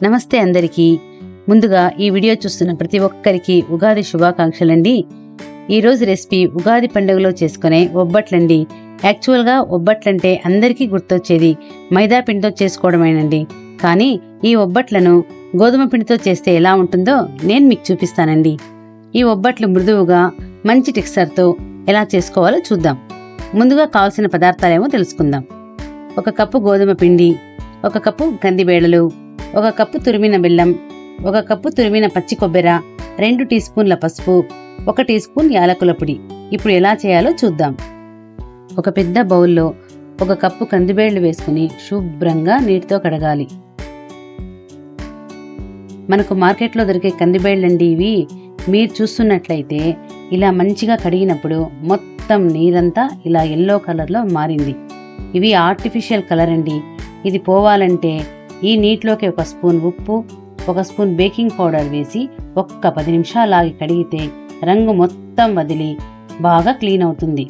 నమస్తే అందరికీ. ముందుగా ఈ వీడియో చూస్తున్న ప్రతి ఒక్కరికి ఉగాది శుభాకాంక్షలండి. ఈరోజు రెసిపీ ఉగాది పండుగలో చేసుకునే ఒబ్బట్లండి. యాక్చువల్గా ఒబ్బట్లంటే అందరికీ గుర్తొచ్చేది మైదా పిండితో చేసుకోవడమేనండి. కానీ ఈ ఒబ్బట్లను గోధుమ పిండితో చేస్తే ఎలా ఉంటుందో నేను మీకు చూపిస్తానండి. ఈ ఒబ్బట్లు మృదువుగా మంచి టెక్స్చర్తో ఎలా చేసుకోవాలో చూద్దాం. ముందుగా కావాల్సిన పదార్థాలేమో తెలుసుకుందాం. 1 కప్పు గోధుమ పిండి, 1 కప్పు కందిబేళలు, 1 కప్పు తురిమిన బెల్లం, 1 కప్పు తురిమిన పచ్చి కొబ్బెర, 2 టీ స్పూన్ల పసుపు, 1 టీ స్పూన్ యాలకుల పొడి. ఇప్పుడు ఎలా చేయాలో చూద్దాం. ఒక పెద్ద బౌల్లో 1 కప్పు కందిబేళ్లు వేసుకుని శుభ్రంగా నీటితో కడగాలి. మనకు మార్కెట్లో దొరికే కందిబేళ్ళండి ఇవి. మీరు చూస్తున్నట్లయితే ఇలా మంచిగా కడిగినప్పుడు మొత్తం నీరంతా ఇలా ఎల్లో కలర్లో మారింది. ఇవి ఆర్టిఫిషియల్ కలర్ అండి. ఇది పోవాలంటే ఈ నీటిలోకి 1 స్పూన్ ఉప్పు, 1 స్పూన్ బేకింగ్ పౌడర్ వేసి 10 నిమిషాలు ఆగి కడిగితే రంగు మొత్తం వదిలి బాగా క్లీన్ అవుతుంది.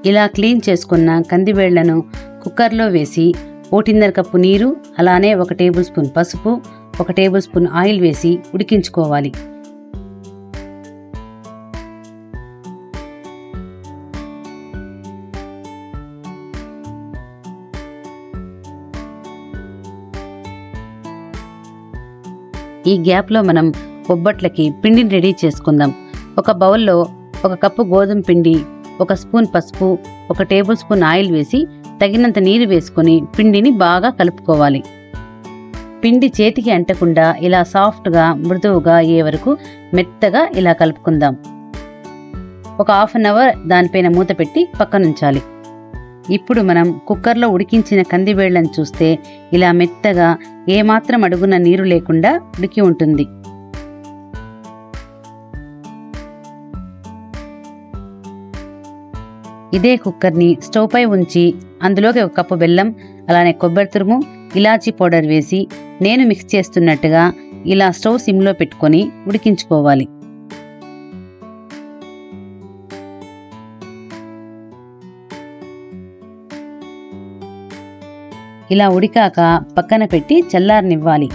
ఇలా క్లీన్ చేసుకున్న కందిబేళ్లను కుక్కర్లో వేసి 1.5 కప్పు నీరు, అలానే 1 టేబుల్ స్పూన్ పసుపు, 1 టేబుల్ స్పూన్ ఆయిల్ వేసి ఉడికించుకోవాలి. ఈ గ్యాప్లో మనం ఒబ్బట్లకి పిండిని రెడీ చేసుకుందాం. ఒక బౌల్లో 1 కప్పు గోధుమ పిండి, 1 స్పూన్ పసుపు, 1 టేబుల్ స్పూన్ ఆయిల్ వేసి తగినంత నీరు వేసుకొని పిండిని బాగా కలుపుకోవాలి. పిండి చేతికి అంటకుండా ఇలా సాఫ్ట్గా మృదువుగా అయ్యే వరకు మెత్తగా ఇలా కలుపుకుందాం. ఒక హాఫ్ అన్ అవర్ దానిపైన మూత పెట్టి పక్కనుంచాలి. ఇప్పుడు మనం కుక్కర్లో ఉడికించిన కందిబేళ్లను చూస్తే ఇలా మెత్తగా ఏమాత్రం అడుగున నీరు లేకుండా ఉడికి ఉంటుంది. ఇదే కుక్కర్ని స్టవ్ పై ఉంచి అందులోకి 1 కప్పు బెల్లం, అలానే కొబ్బరి తురుము, ఇలాచీ పౌడర్ వేసి నేను మిక్స్ చేస్తున్నట్టుగా ఇలా స్టవ్ సిమ్లో పెట్టుకొని ఉడికించుకోవాలి. ఇలా ఉడికాక పక్కన పెట్టి చల్లారనివ్వాలి.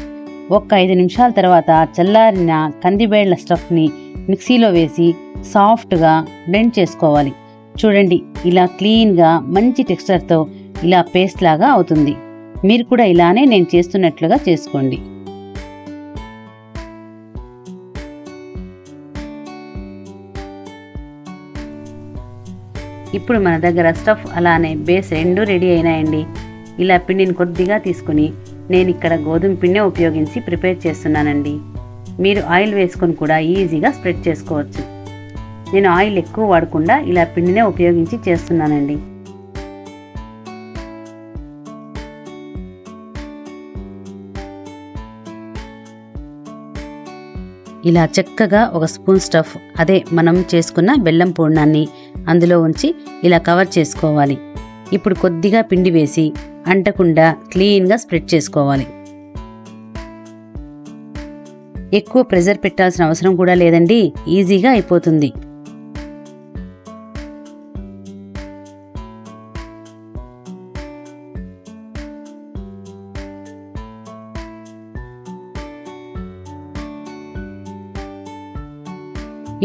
5 నిమిషాల తర్వాత చల్లారిన కందిబేళ్ల స్టఫ్ని మిక్సీలో వేసి సాఫ్ట్గా బ్లెండ్ చేసుకోవాలి. చూడండి, ఇలా క్లీన్గా మంచి టెక్స్చర్తో ఇలా పేస్ట్ లాగా అవుతుంది. మీరు కూడా ఇలానే నేను చేస్తున్నట్లుగా చేసుకోండి. ఇప్పుడు మన దగ్గర స్టఫ్ అలానే బేస్ 2 రెడీ అయినాయండి. ఇలా పిండిని కొద్దిగా తీసుకుని నేను ఇక్కడ గోధుమ పిండి ఉపయోగించి ప్రిపేర్ చేస్తున్నానండి. మీరు ఆయిల్ వేసుకొని కూడా ఈజీగా స్ప్రెడ్ చేసుకోవచ్చు. నేను ఆయిల్ ఎక్కువ వాడకుండా ఇలా పిండినే ఉపయోగించి చేస్తున్నానండి. ఇలా చక్కగా 1 స్పూన్ స్టఫ్, అదే మనం చేసుకున్న బెల్లం పూర్ణాన్ని అందులో ఉంచి ఇలా కవర్ చేసుకోవాలి. ఇప్పుడు కొద్దిగా పిండి వేసి అంటకుండా క్లీన్గా స్ప్రెడ్ చేసుకోవాలి. ఎక్కువ ప్రెజర్ పెట్టాల్సిన అవసరం కూడా లేదండి, ఈజీగా అయిపోతుంది.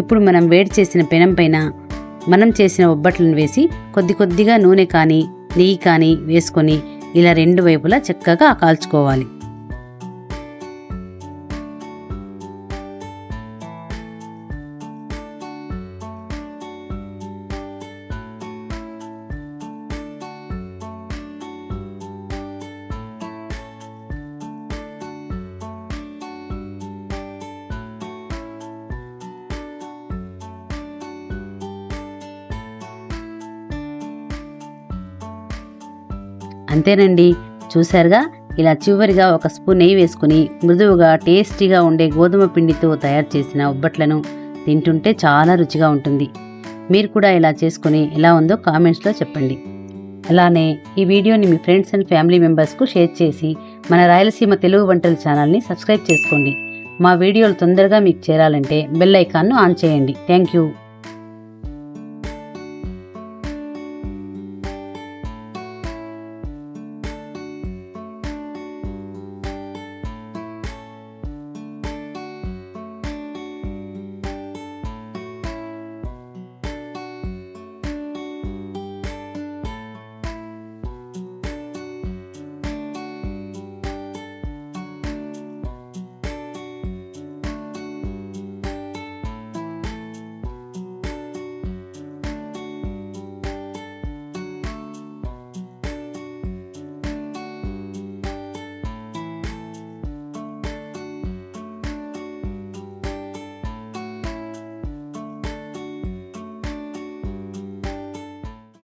ఇప్పుడు మనం వేడి చేసిన పెనం పైన మనం చేసిన ఒబ్బట్లను వేసి కొద్దిగా నూనె కానీ నెయ్యి కానీ వేసుకొని ఇలా 2 వైపులా చక్కగా కాల్చుకోవాలి. అంతేనండి, చూశారుగా, ఇలా చివరిగా 1 స్పూన్ నెయ్యి వేసుకుని మృదువుగా టేస్టీగా ఉండే గోధుమ పిండితో తయారు చేసిన ఒబ్బట్లను తింటుంటే చాలా రుచిగా ఉంటుంది. మీరు కూడా ఇలా చేసుకుని ఎలా ఉందో కామెంట్స్లో చెప్పండి. అలానే ఈ వీడియోని మీ ఫ్రెండ్స్ అండ్ ఫ్యామిలీ మెంబర్స్కు షేర్ చేసి మన రాయలసీమ తెలుగు వంటల ఛానల్ని సబ్స్క్రైబ్ చేసుకోండి. మా వీడియోలు తొందరగా మీకు చేరాలంటే బెల్ ఐకాన్ను ఆన్ చేయండి. Thank you.